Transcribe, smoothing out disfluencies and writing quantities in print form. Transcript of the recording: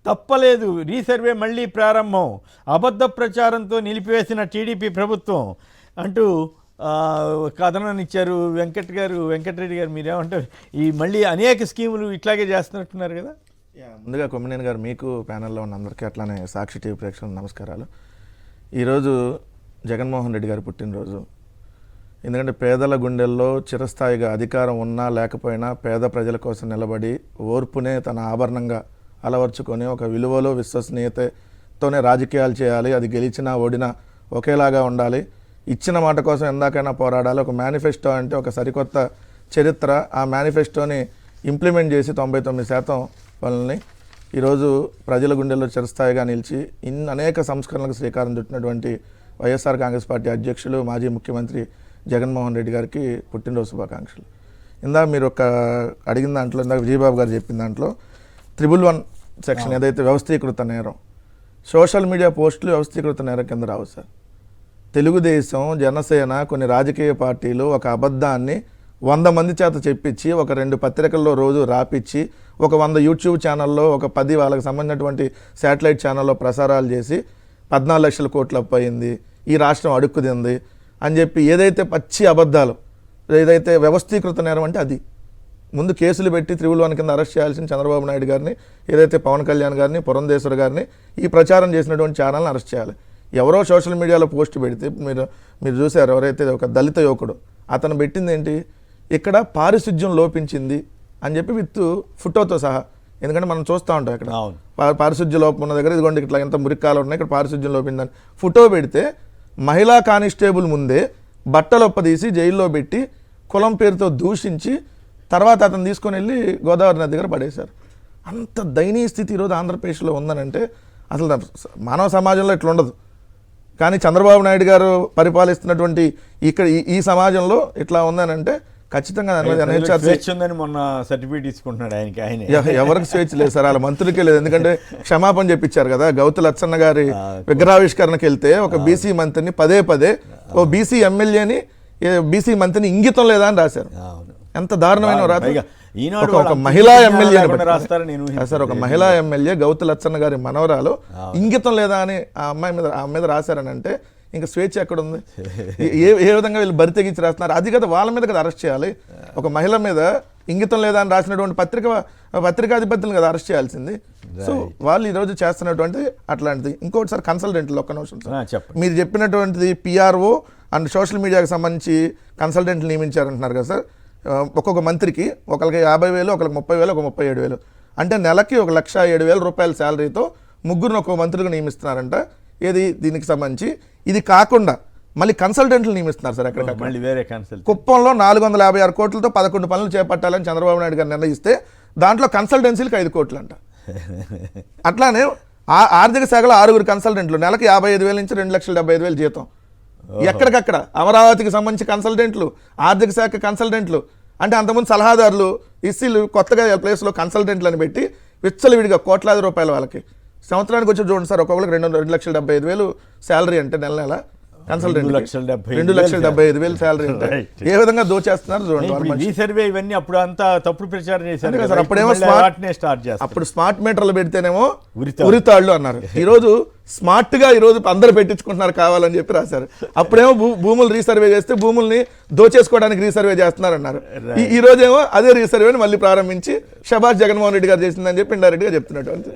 తప్పలేదు, రీసర్వే మళ్ళీ ప్రారంభం, అబద్ధ ప్రచారంతో నిలిపివేసిన టీడీపీ ప్రభుత్వం అంటూ కథనాన్ని ఇచ్చారు వెంకటరెడ్డి గారు. మీరేమంటారు? ఈ మళ్ళీ అనేక స్కీములు ఇట్లాగే చేస్తున్నట్టున్నారు కదా. ముందుగా కొమ్మినేని గారు, మీకు ప్యానెల్లో ఉన్న అందరికీ అట్లానే సాక్షి టీవీ ప్రేక్షకులకు నమస్కారాలు. ఈరోజు జగన్మోహన్ రెడ్డి గారు పుట్టినరోజు. ఎందుకంటే పేదల గుండెల్లో చిరస్థాయిగా అధికారం ఉన్నా లేకపోయినా పేద ప్రజల కోసం నిలబడి ఓర్పునే తన ఆభరణంగా అలవర్చుకొని ఒక విలువలో విశ్వసనీయతతోనే రాజకీయాలు చేయాలి, అది గెలిచినా ఓడినా ఒకేలాగా ఉండాలి, ఇచ్చిన మాట కోసం ఎందాకైనా పోరాడాలి. ఒక మేనిఫెస్టో అంటే ఒక సరికొత్త చరిత్ర. ఆ మేనిఫెస్టోని ఇంప్లిమెంట్ చేసి 99% పనులని ఈరోజు ప్రజల గుండెల్లో చిరస్థాయిగా నిలిచి అనేక సంస్కరణలకు శ్రీకారం చుట్టినటువంటి వైఎస్ఆర్ కాంగ్రెస్ పార్టీ అధ్యక్షులు మాజీ ముఖ్యమంత్రి జగన్మోహన్ రెడ్డి గారికి పుట్టినరోజు శుభాకాంక్షలు. ఇందాక మీరు అడిగిన దాంట్లో, ఇందాక విజయబాబు గారు చెప్పిన దాంట్లో 111 సెక్షన్ ఏదైతే వ్యవస్థీకృత నేరం, సోషల్ మీడియా పోస్టులు వ్యవస్థీకృత నేరం కింద రావు సార్. తెలుగుదేశం, జనసేన, కొన్ని రాజకీయ పార్టీలు ఒక అబద్ధాన్ని 100 మంది చేత చెప్పించి, ఒక 2 పత్రికల్లో రోజు రాపిచ్చి, ఒక 100 యూట్యూబ్ ఛానల్లో, ఒక 10 వాళ్ళకి సంబంధించినటువంటి శాటిలైట్ ఛానల్లో ప్రసారాలు చేసి 14 లక్షల కోట్లు అప్పు అయింది, ఈ రాష్ట్రం అడుక్కుదింది అని చెప్పి ఏదైతే పచ్చి అబద్ధాలు, ఏదైతే వ్యవస్థీకృత నేరం అంటే అది ముందు కేసులు పెట్టి 111 కింద అరెస్ట్ చేయాల్సిన చంద్రబాబు నాయుడు గారిని, ఏదైతే పవన్ కళ్యాణ్ గారిని, పురంధేశ్వర్ గారిని ఈ ప్రచారం చేసినటువంటి ఛానల్ని అరెస్ట్ చేయాలి. ఎవరో సోషల్ మీడియాలో పోస్ట్ పెడితే మీరు చూసారు, ఎవరైతే ఒక దళిత యువకుడు అతను పెట్టింది ఏంటి, ఇక్కడ పారిశుధ్యం లోపించింది అని చెప్పి విత్ ఫోటోతో సహా. ఎందుకంటే మనం చూస్తూ ఉంటాం ఇక్కడ పారిశుధ్య లోపం ఉన్న దగ్గర, ఇదిగోండి ఇట్లా ఎంత మురికాలు ఉన్నాయి, ఇక్కడ పారిశుధ్యం లోపిందని ఫోటో పెడితే మహిళా కానిస్టేబుల్ ముందే బట్టలొప్పదీసి జైల్లో పెట్టి కులం పేరుతో దూషించి తర్వాత అతను తీసుకొని వెళ్ళి గోదావరి నది దగ్గర పడేశారు. అంత దయనీయ స్థితి ఈరోజు ఆంధ్రప్రదేశ్లో ఉందనంటే అసలు మానవ సమాజంలో ఇట్లా ఉండదు. కానీ చంద్రబాబు నాయుడు గారు పరిపాలిస్తున్నటువంటి ఇక్కడ ఈ సమాజంలో ఇట్లా ఉందనంటే ఖచ్చితంగా స్వేచ్ఛ ఉందని మొన్న సర్టిఫికేట్ తీసుకుంటున్నాడు ఆయన. ఎవరికి స్వేచ్ఛ లేదు సార్, వాళ్ళ మంత్రులకే లేదు. ఎందుకంటే క్షమాపణ చెప్పించారు కదా, గౌతు లచ్చన్న గారి విగ్రహావిష్కరణకి వెళ్తే ఒక బీసీ మంత్రిని పదే ఓ బీసీ ఎమ్మెల్యేని బీసీ మంత్రిని ఇంగితం లేదా అని రాశారు. ఎంత దారుణమైన రాత్రి. ఒక మహిళా ఎమ్మెల్యే సార్, ఒక మహిళా ఎమ్మెల్యే గౌతు లచ్చన్న గారి మనవరాలు ఇంగితం లేదా అని ఆ అమ్మాయి మీద రాశారని అంటే ఇంకా స్వేచ్ఛ ఎక్కడుంది? ఏ విధంగా వీళ్ళు బరి తెగించి రాస్తున్నారు? అది కదా వాళ్ళ మీద కదా అరెస్ట్ చేయాలి. ఒక మహిళ మీద ఇంగితం లేదా అని రాసినటువంటి పత్రికాధిపతులను కదా అరెస్ట్ చేయాల్సింది. సో వాళ్ళు ఈరోజు చేస్తున్నటువంటి అట్లాంటిది. ఇంకోటి సార్, కన్సల్టెంట్లు ఒక్క నిమిషం సార్, మీరు చెప్పినటువంటిది పిఆర్ఓ అండ్ సోషల్ మీడియాకి సంబంధించి కన్సల్టెంట్లు నియమించారంటున్నారు కదా సార్. ఒక్కొక్క మంత్రికి ఒకరికి 50,000, ఒకరికి 30,000, ఒక 37,000, అంటే నెలకి 1,07,000 రూపాయల శాలరీతో ముగ్గురిని ఒక్కొక్క మంత్రికి నియమిస్తున్నారంట. ఏది దీనికి సంబంధించి? ఇది కాకుండా మళ్ళీ కన్సల్టెంట్లు నియమిస్తున్నారు సార్. ఎక్కడ కుప్పంలో 456 కోట్లతో 11 పనులు చేపట్టాలని చంద్రబాబు నాయుడు గారు నిర్ణయిస్తే దాంట్లో కన్సల్టెన్సీలకు 5 కోట్లు అంట. అట్లానే ఆర్థిక శాఖలో 6 కన్సల్టెంట్లు, నెలకి 55,000 నుంచి 2,75,000 జీతం. ఎక్కడికక్కడ అమరావతికి సంబంధించి కన్సల్టెంట్లు, ఆర్థిక శాఖ కన్సల్టెంట్లు, అంటే అంతకుముందు సలహాదారులు, ఇస్సీలు, కొత్తగా ప్లేస్లో కన్సల్టెంట్లు అని పెట్టి విచ్చలవిడిగా కోట్లాది రూపాయలు వాళ్ళకి సంవత్సరానికి వచ్చి చూడండి సార్, ఒక్కొక్కరికి 2,75,000 శాలరీ అంటే నెల కన్సల్టెంట్ 2,75,000 శాలరీ అంటే ఏ విధంగా దోచేస్తున్నారు చూడండి. సర్వే ఇవన్నీ అప్పుడు అంతా తప్పుడు ప్రచారం చేశారు సార్. అప్పుడు స్మార్ట్ మీటర్లు పెడితేనేమో ఉరితాళ్ళు అన్నారు. ఈరోజు స్మార్ట్ గా ఈరోజు అందరు పెట్టించుకుంటున్నారు కావాలని చెప్పి రాశారు. అప్పుడేమో భూములు రీసర్వే చేస్తే భూముల్ని దోచేసుకోవడానికి రీసర్వే చేస్తున్నారు అన్నారు. ఈ రోజేమో అదే రీసర్వేని మళ్ళీ ప్రారంభించి షబాష్ జగన్మోహన్ రెడ్డి గారు చేసిందని చెప్పి ఇండైరెక్ట్ గా చెప్తున్నట్టు.